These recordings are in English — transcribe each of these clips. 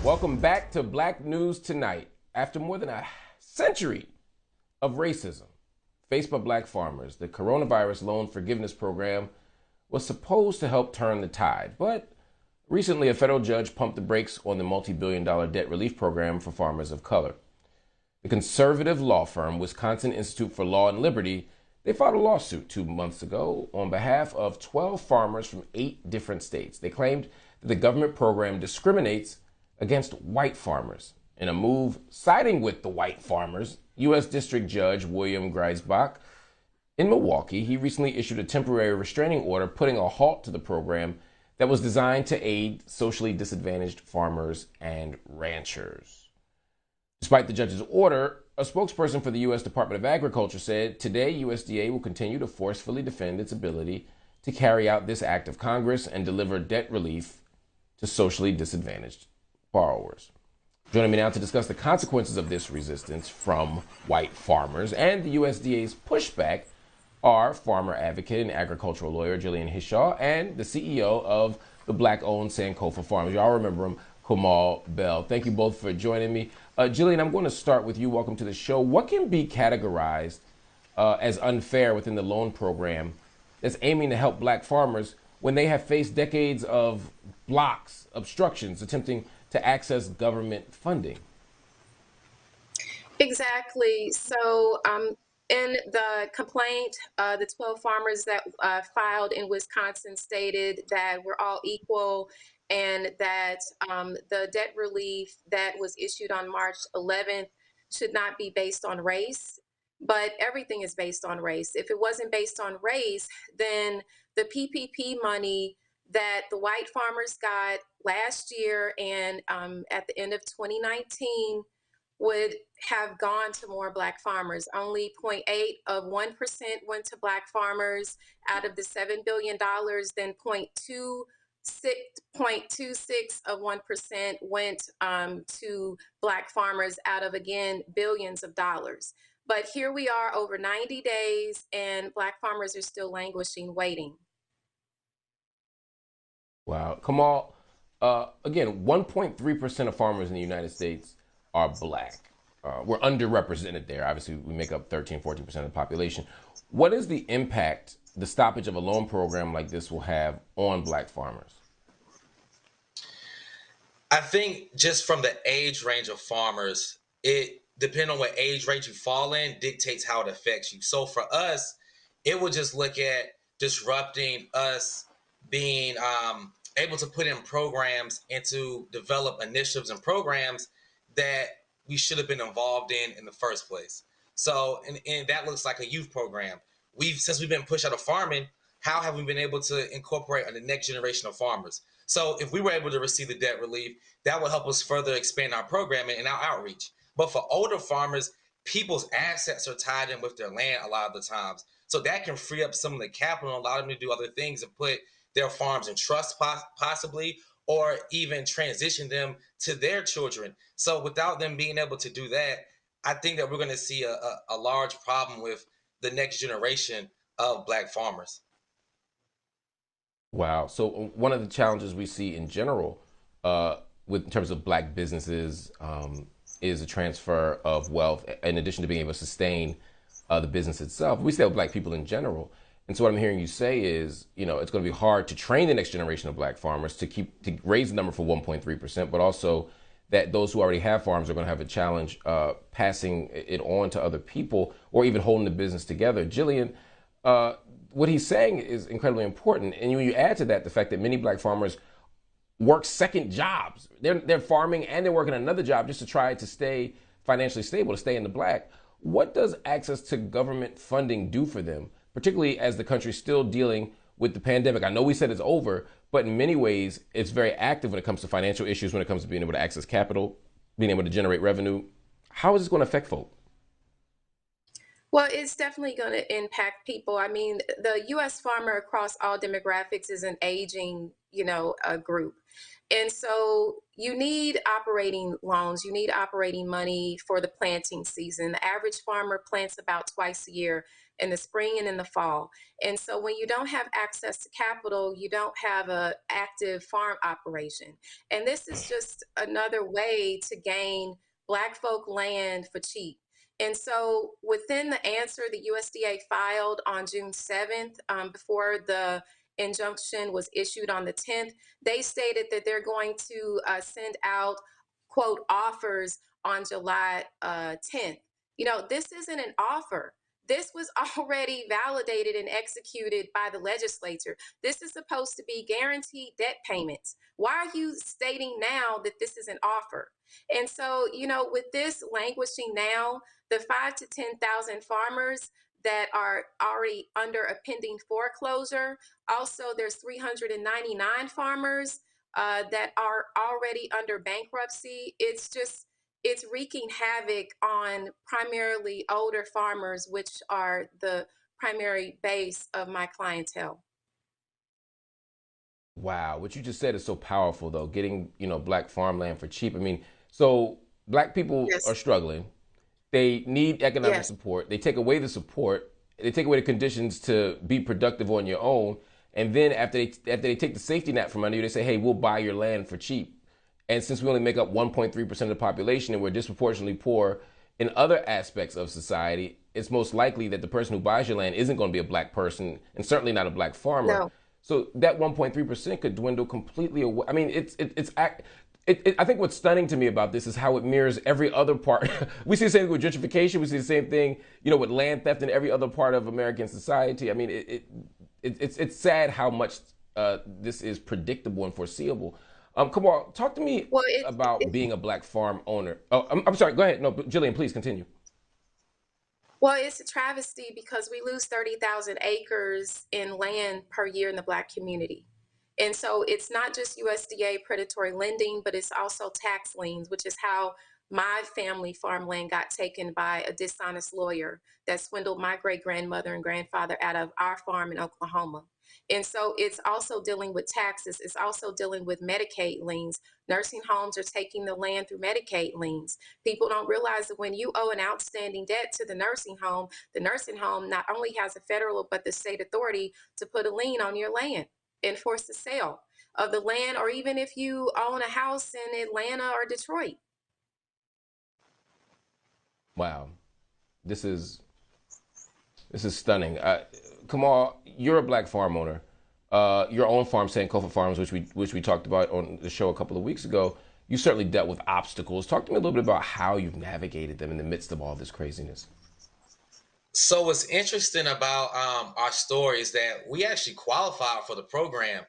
Welcome back to Black News Tonight. After more than a century of racism faced by black farmers, the coronavirus loan forgiveness program was supposed to help turn the tide. But recently, a federal judge pumped the brakes on the multi-billion-dollar debt relief program for farmers of color. The conservative law firm Wisconsin Institute for Law and Liberty, they filed a lawsuit 2 months ago on behalf of 12 farmers from 8 different states. They claimed that the government program discriminates against white farmers. In a move siding with the white farmers, U.S. District Judge William Griesbach in Milwaukee, he recently issued a temporary restraining order putting a halt to the program that was designed to aid socially disadvantaged farmers and ranchers. Despite the judge's order, a spokesperson for the U.S. Department of Agriculture said today USDA will continue to forcefully defend its ability to carry out this act of Congress and deliver debt relief to socially disadvantaged borrowers. Joining me now to discuss the consequences of this resistance from white farmers and the USDA's pushback are farmer advocate and agricultural lawyer Jillian Hishaw and the CEO of the black-owned Sankofa Farms. Y'all remember him, Kamal Bell. Thank you both for joining me. Jillian, I'm going to start with you. Welcome to the show. What can be categorized as unfair within the loan program that's aiming to help black farmers when they have faced decades of blocks, obstructions, attempting to access government funding? Exactly. So in the complaint, the 12 farmers that filed in Wisconsin stated that we're all equal and that the debt relief that was issued on March 11th should not be based on race, but everything is based on race. If it wasn't based on race, then the PPP money that the white farmers got last year and at the end of 2019 would have gone to more black farmers. Only 0.8 of 1% went to black farmers out of the $7 billion, then 0.26 of 1% went to black farmers out of, again, billions of dollars. But here we are over 90 days and black farmers are still languishing, waiting. Wow. Kamal, again, 1.3% of farmers in the United States are black. We're underrepresented there. Obviously, we make up 13, 14% of the population. What is the impact the stoppage of a loan program like this will have on black farmers? I think just from the age range of farmers, it depending on what age range you fall in dictates how it affects you. So for us, it will just look at disrupting us being able to put in programs and to develop initiatives and programs that we should have been involved in the first place. So, and that looks like a youth program. Since we've been pushed out of farming, how have we been able to incorporate the next generation of farmers? So if we were able to receive the debt relief, that would help us further expand our programming and our outreach. But for older farmers, people's assets are tied in with their land a lot of the times. So that can free up some of the capital and allow them to do other things and put their farms in trust possibly, or even transition them to their children. So without them being able to do that, I think that we're going to see a large problem with the next generation of black farmers. Wow. So one of the challenges we see in general with in terms of black businesses is a transfer of wealth in addition to being able to sustain the business itself. We say with black people in general. And so what I'm hearing you say is, it's going to be hard to train the next generation of black farmers to raise the number for 1.3%, but also that those who already have farms are going to have a challenge passing it on to other people or even holding the business together. Jillian, what he's saying is incredibly important. And when you add to that the fact that many black farmers work second jobs, they're farming and they're working another job just to try to stay financially stable, to stay in the black. What does access to government funding do for them, particularly as the country's still dealing with the pandemic? I know we said it's over, but in many ways, it's very active when it comes to financial issues, when it comes to being able to access capital, being able to generate revenue. How is this going to affect folk? Well, it's definitely going to impact people. I mean, the U.S. farmer across all demographics is an aging, a group. And so you need operating loans, you need operating money for the planting season. The average farmer plants about twice a year. in the spring and in the fall. And so when you don't have access to capital, you don't have an active farm operation. And this is just another way to gain Black folk land for cheap. And so within the answer the USDA filed on June 7th, before the injunction was issued on the 10th, they stated that they're going to send out, quote, offers on July 10th. You know, this isn't an offer. This was already validated and executed by the legislature. This is supposed to be guaranteed debt payments. Why are you stating now that this is an offer? And so, you know, with this languishing now, the 5,000 to 10,000 farmers that are already under a pending foreclosure. Also, there's 399 farmers that are already under bankruptcy. It's wreaking havoc on primarily older farmers, which are the primary base of my clientele. Wow, what you just said is so powerful, though. Getting, Black farmland for cheap. I mean, so Black people Yes. are struggling. They need economic Yes. support. They take away the support. They take away the conditions to be productive on your own. And then after they take the safety net from under you, they say, "Hey, we'll buy your land for cheap." And since we only make up 1.3% of the population and we're disproportionately poor in other aspects of society, it's most likely that the person who buys your land isn't going to be a Black person and certainly not a Black farmer. No. So that 1.3% could dwindle completely away. I mean, I think what's stunning to me about this is how it mirrors every other part. We see the same thing with gentrification. We see the same thing, with land theft in every other part of American society. I mean, it's sad how much this is predictable and foreseeable. Kamal, talk to me about being a Black farm owner. Oh, I'm sorry. Go ahead. No, Jillian, please continue. Well, it's a travesty because we lose 30,000 acres in land per year in the Black community. And so it's not just USDA predatory lending, but it's also tax liens, which is how my family farmland got taken by a dishonest lawyer that swindled my great grandmother and grandfather out of our farm in Oklahoma. And so it's also dealing with taxes. It's also dealing with Medicaid liens. Nursing homes are taking the land through Medicaid liens. People don't realize that when you owe an outstanding debt to the nursing home not only has a federal but the state authority to put a lien on your land, enforce the sale of the land, or even if you own a house in Atlanta or Detroit. Wow, this is stunning. Kamal, you're a Black farm owner. Your own farm, Sankofa Farms, which we talked about on the show a couple of weeks ago. You certainly dealt with obstacles. Talk to me a little bit about how you've navigated them in the midst of all this craziness. So what's interesting about our story is that we actually qualified for the program.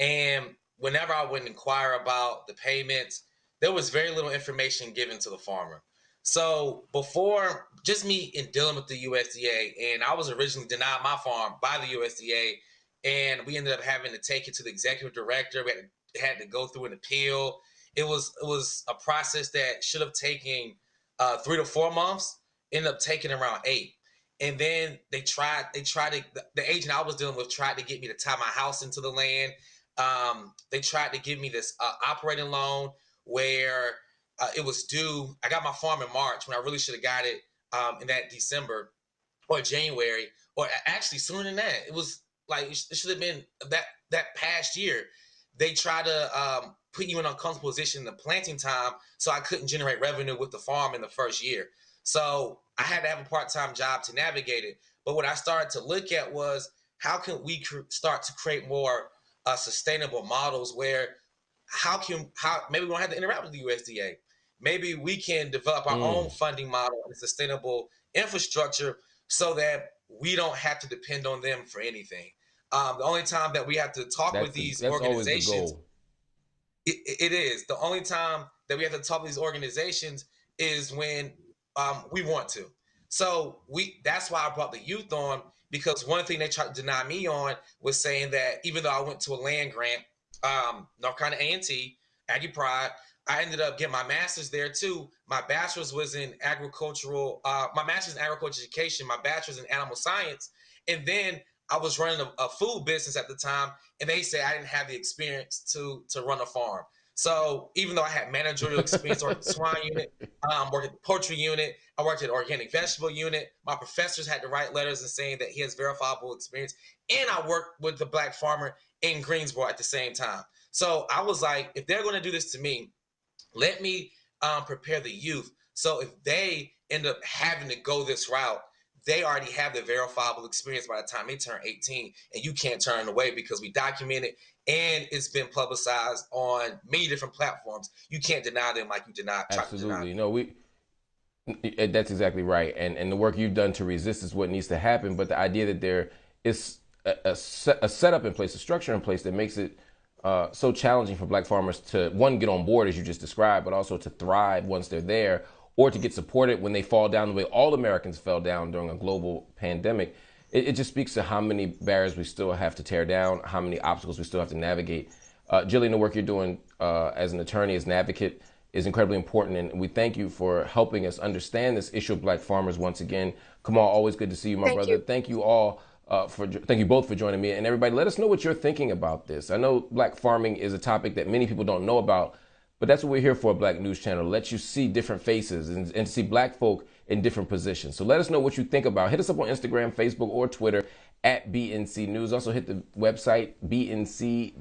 And whenever I would inquire about the payments, there was very little information given to the farmer. So before just me in dealing with the USDA, and I was originally denied my farm by the USDA, and we ended up having to take it to the executive director. We had to go through an appeal. It was a process that should have taken 3 to 4 months, ended up taking around 8. And then the agent I was dealing with tried to get me to tie my house into the land. They tried to give me this operating loan where it was due. I got my farm in March when I really should have got it in that December or January, or actually sooner than that. It was like it should have been that past year. They tried to put you in an uncomfortable position in the planting time, so I couldn't generate revenue with the farm in the first year. So I had to have a part-time job to navigate it. But what I started to look at was how can we start to create more sustainable models where how maybe we don't have to interact with the USDA. Maybe we can develop our own funding model and sustainable infrastructure so that we don't have to depend on them for anything. The only time that we have to talk with these organizations, it is the only time that we have to talk with these organizations is when we want to. So that's why I brought the youth on, because one thing they tried to deny me on was saying that even though I went to a land grant, North Carolina A&T, Aggie Pride, I ended up getting my master's there too. My bachelor's was in my master's in agricultural education, my bachelor's in animal science. And then I was running a food business at the time, and they said I didn't have the experience to run a farm. So even though I had managerial experience working the swine unit, working the poultry unit, I worked at the organic vegetable unit. My professors had to write letters and saying that he has verifiable experience. And I worked with the black farmer in Greensboro at the same time. So I was like, if they're going to do this to me, let me prepare the youth. So if they end up having to go this route, they already have the verifiable experience by the time they turn 18, and you can't turn it away because we document it and it's been publicized on many different platforms. You can't deny them like you deny. Absolutely. No, that's exactly right. And the work you've done to resist is what needs to happen. But the idea that there is a setup in place, a structure in place that makes it so challenging for black farmers to, one, get on board as you just described, but also to thrive once they're there, or to get supported when they fall down the way all Americans fell down during a global pandemic. It just speaks to how many barriers we still have to tear down, how many obstacles we still have to navigate. Jillian, the work you're doing as an attorney, as an advocate, is incredibly important, and we thank you for helping us understand this issue of black farmers once again. Kamal, always good to see you, my brother. Thank you all. Thank you both for joining me, and everybody, let us know what you're thinking about this. I know black farming is a topic that many people don't know about, but that's what we're here for, Black News Channel, to let you see different faces and to see black folk in different positions. So let us know what you think about. Hit us up on Instagram, Facebook, or Twitter at BNC News. Also hit the website, bnc.tv.